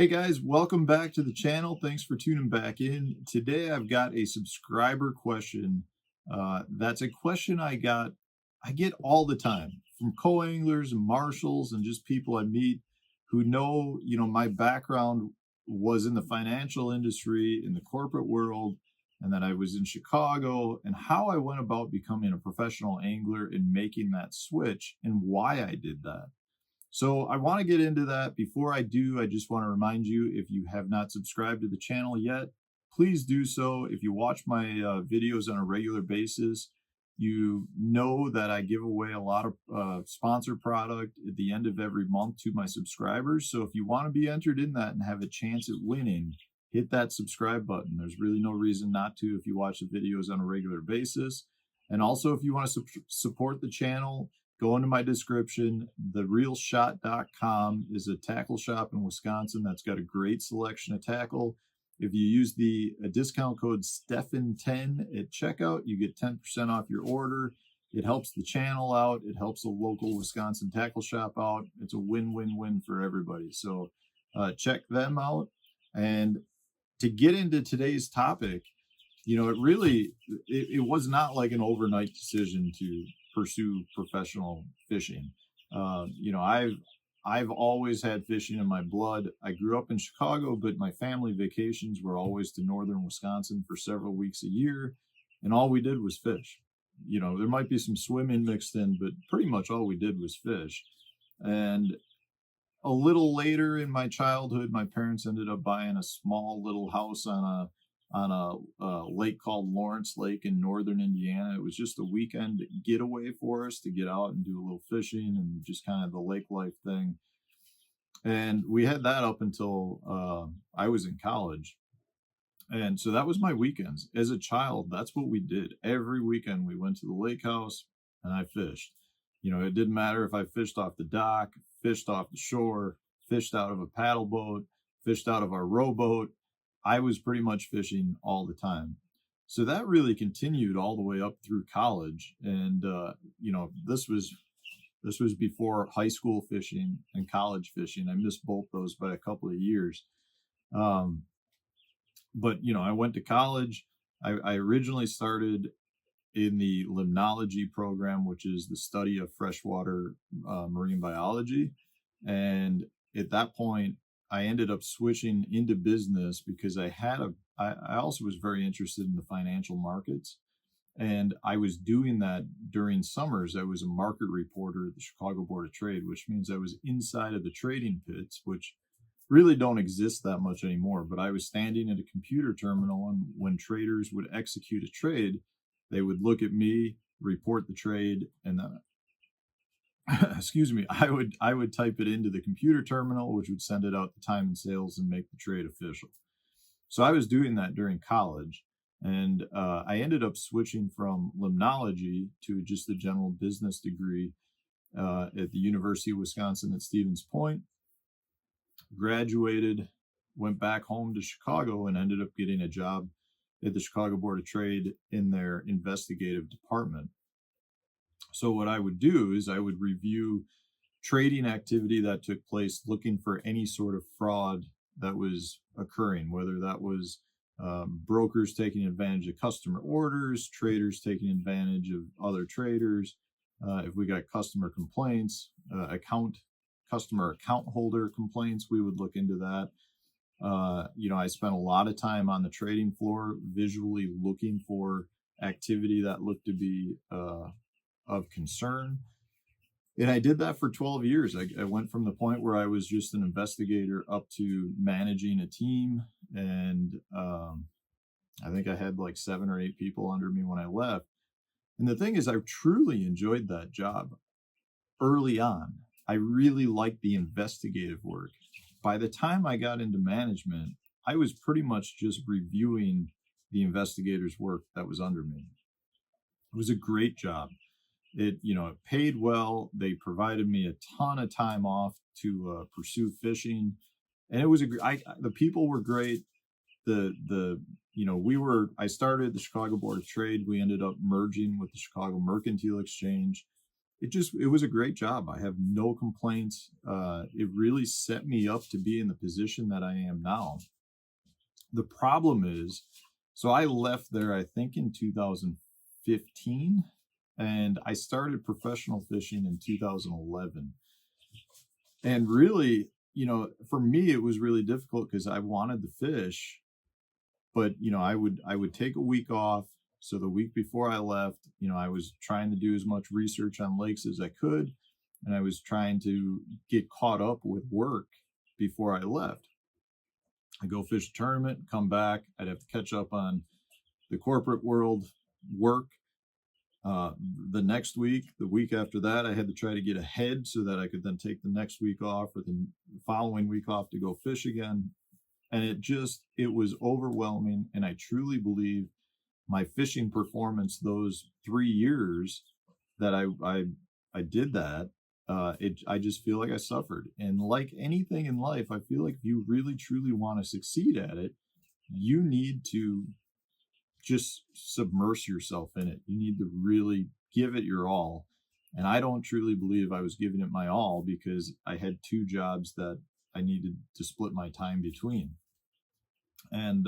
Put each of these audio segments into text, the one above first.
Hey guys, welcome back to the channel. Thanks for tuning back in. Today I've got a subscriber question. That's a question I get all the time from co-anglers and marshals and just people I meet who know, my background was in the financial industry, in the corporate world, and that I was in Chicago, and how I went about becoming a professional angler and making that switch and why I did that. So I want to get into that. Before I do, I just want to remind you, if you have not subscribed to the channel yet, please do so. If you watch my videos on a regular basis, you know that I give away a lot of sponsor product at the end of every month to my subscribers. So if you want to be entered in that and have a chance at winning, hit that subscribe button. There's really no reason not to if you watch the videos on a regular basis. And also, if you want to support the channel, go into my description. TheRealShot.com is a tackle shop in Wisconsin that's got a great selection of tackle. If you use the discount code Stefan10 at checkout, you get 10% off your order. It helps the channel out. It helps the local Wisconsin tackle shop out. It's a win-win-win for everybody. So check them out. And to get into today's topic, it was not like an overnight decision to pursue professional fishing. I've always had fishing in my blood. I grew up in Chicago, but my family vacations were always to northern Wisconsin for several weeks a year, and all we did was fish. There might be some swimming mixed in, but pretty much all we did was fish. And a little later in my childhood, my parents ended up buying a small little house on a lake called Lawrence Lake in northern Indiana. It was just a weekend getaway for us to get out and do a little fishing and just kind of the lake life thing. And we had that up until I was in college. And so that was my weekends. As a child, that's what we did. Every weekend we went to the lake house and I fished. It didn't matter if I fished off the dock, fished off the shore, fished out of a paddle boat, fished out of our rowboat. I was pretty much fishing all the time. So that really continued all the way up through college. And, this was before high school fishing and college fishing. I missed both those by a couple of years. But I went to college. I originally started in the limnology program, which is the study of freshwater marine biology. And at that point, I ended up switching into business because I also was very interested in the financial markets. And I was doing that during summers. I was a market reporter at the Chicago Board of Trade, which means I was inside of the trading pits, which really don't exist that much anymore. But I was standing at a computer terminal, and when traders would execute a trade, they would look at me, report the trade, and then excuse me, I would type it into the computer terminal, which would send it out to time and sales and make the trade official. So I was doing that during college, and I ended up switching from limnology to just the general business degree at the University of Wisconsin at Stevens Point. Graduated, went back home to Chicago, and ended up getting a job at the Chicago Board of Trade in their investigative department. So what I would do is I would review trading activity that took place, looking for any sort of fraud that was occurring, whether that was brokers taking advantage of customer orders, traders taking advantage of other traders. If we got customer complaints, customer account holder complaints, we would look into that. I spent a lot of time on the trading floor visually looking for activity that looked to be of concern. And I did that for 12 years. I went from the point where I was just an investigator up to managing a team. And I think I had like 7 or 8 people under me when I left. And the thing is, I truly enjoyed that job early on. I really liked the investigative work. By the time I got into management, I was pretty much just reviewing the investigators' work that was under me. It was a great job. It paid well. They provided me a ton of time off to pursue fishing, and it was the people were great. I started the Chicago Board of Trade. We ended up merging with the Chicago Mercantile Exchange. it was a great job. I have no complaints. It really set me up to be in the position that I am now. The problem is, so I left there, I think in 2015, and I started professional fishing in 2011. And really, for me, it was really difficult because I wanted to fish, but I would take a week off. So the week before I left, I was trying to do as much research on lakes as I could, and I was trying to get caught up with work before I left. I go fish a tournament, come back, I'd have to catch up on the corporate world work. The next week, the week after that, I had to try to get ahead so that I could then take the next week off or the following week off to go fish again. And it was overwhelming. And I truly believe my fishing performance those 3 years that I did that, I just feel like I suffered. And like anything in life, I feel like if you really truly want to succeed at it, you need to just submerge yourself in it. You need to really give it your all. And I don't truly believe I was giving it my all because I had 2 jobs that I needed to split my time between. And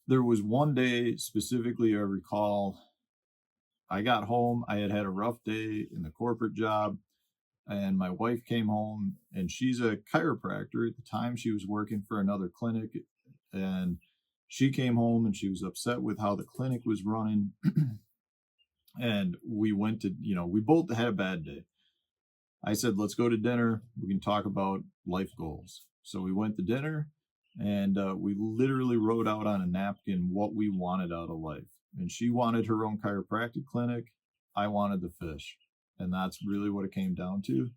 there was one day specifically I recall, I got home. I had had a rough day in the corporate job, and my wife came home, and she's a chiropractor. At the time, she was working for another clinic, and she came home and she was upset with how the clinic was running. And we went to, we both had a bad day. I said, let's go to dinner. We can talk about life goals. So we went to dinner, and we literally wrote out on a napkin what we wanted out of life. And she wanted her own chiropractic clinic. I wanted to fish. And that's really what it came down to.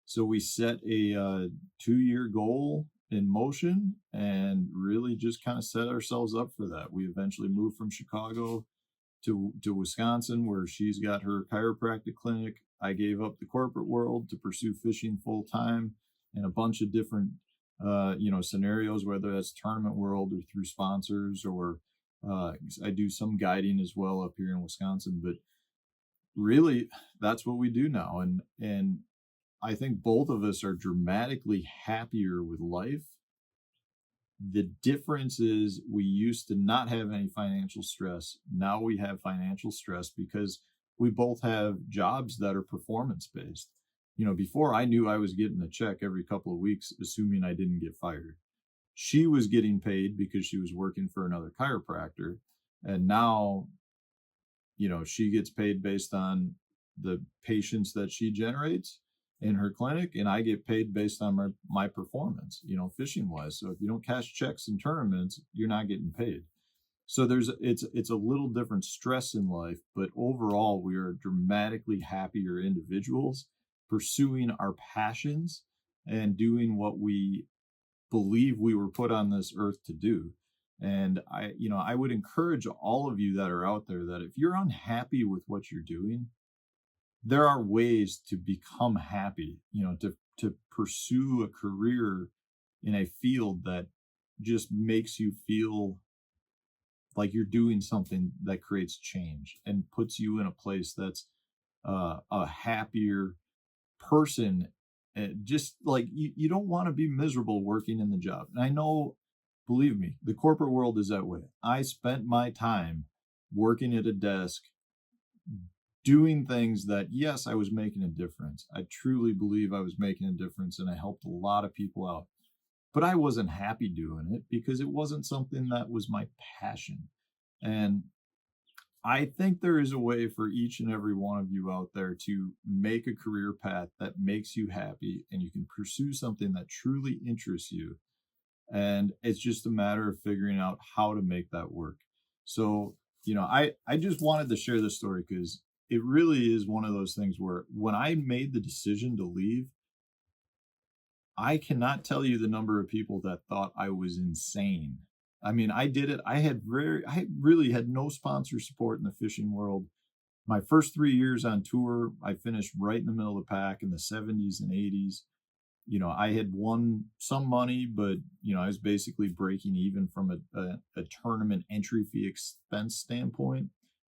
So we set a 2-year goal in motion and really just kind of set ourselves up for that. We eventually moved from Chicago to Wisconsin, where she's got her chiropractic clinic. I gave up the corporate world to pursue fishing full time in a bunch of different scenarios, whether that's tournament world or through sponsors, or I do some guiding as well up here in Wisconsin. But really, that's what we do now. And I think both of us are dramatically happier with life. The difference is we used to not have any financial stress. Now we have financial stress because we both have jobs that are performance based. Before, I knew I was getting a check every couple of weeks, assuming I didn't get fired. She was getting paid because she was working for another chiropractor. And now, she gets paid based on the patients that she generates in her clinic, and I get paid based on my performance, fishing wise. So if you don't cash checks in tournaments, you're not getting paid. So it's a little different stress in life, but overall we are dramatically happier individuals pursuing our passions and doing what we believe we were put on this earth to do. And I would encourage all of you that are out there that if you're unhappy with what you're doing, there are ways to become happy, to pursue a career in a field that just makes you feel like you're doing something that creates change and puts you in a place that's a happier person. Just like you don't want to be miserable working in the job. And I know, believe me, the corporate world is that way. I spent my time working at a desk, doing things that, yes, I was making a difference. I truly believe I was making a difference, and I helped a lot of people out. But I wasn't happy doing it because it wasn't something that was my passion. And I think there is a way for each and every one of you out there to make a career path that makes you happy, and you can pursue something that truly interests you. And it's just a matter of figuring out how to make that work. So, I just wanted to share this story because it really is one of those things where when I made the decision to leave, I cannot tell you the number of people that thought I was insane. I mean, I did it. I really had no sponsor support in the fishing world. My first 3 years on tour, I finished right in the middle of the pack in the 70s and 80s. I had won some money, but, I was basically breaking even from a tournament entry fee expense standpoint.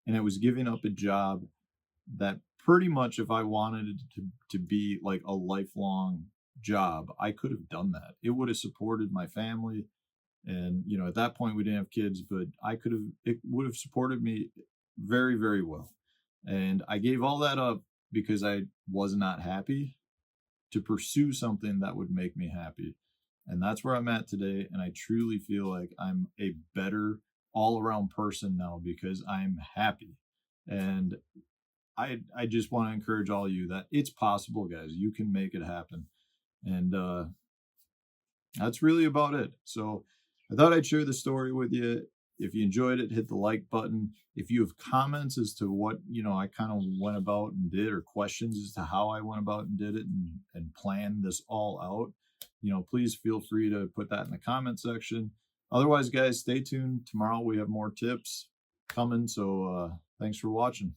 And I was giving up a job that pretty much if I wanted it to be like a lifelong job, I could have done that. It would have supported my family. And, at that point we didn't have kids, but it would have supported me very, very well. And I gave all that up because I was not happy to pursue something that would make me happy. And that's where I'm at today. And I truly feel like I'm a better all around person now because I'm happy. And I just want to encourage all of you that it's possible, guys. You can make it happen. And that's really about it. So I thought I'd share the story with you. If you enjoyed it, hit the like button. If you have comments as to what, I kind of went about and did, or questions as to how I went about and did it and planned this all out, please feel free to put that in the comment section. Otherwise, guys, stay tuned. Tomorrow we have more tips coming. So thanks for watching.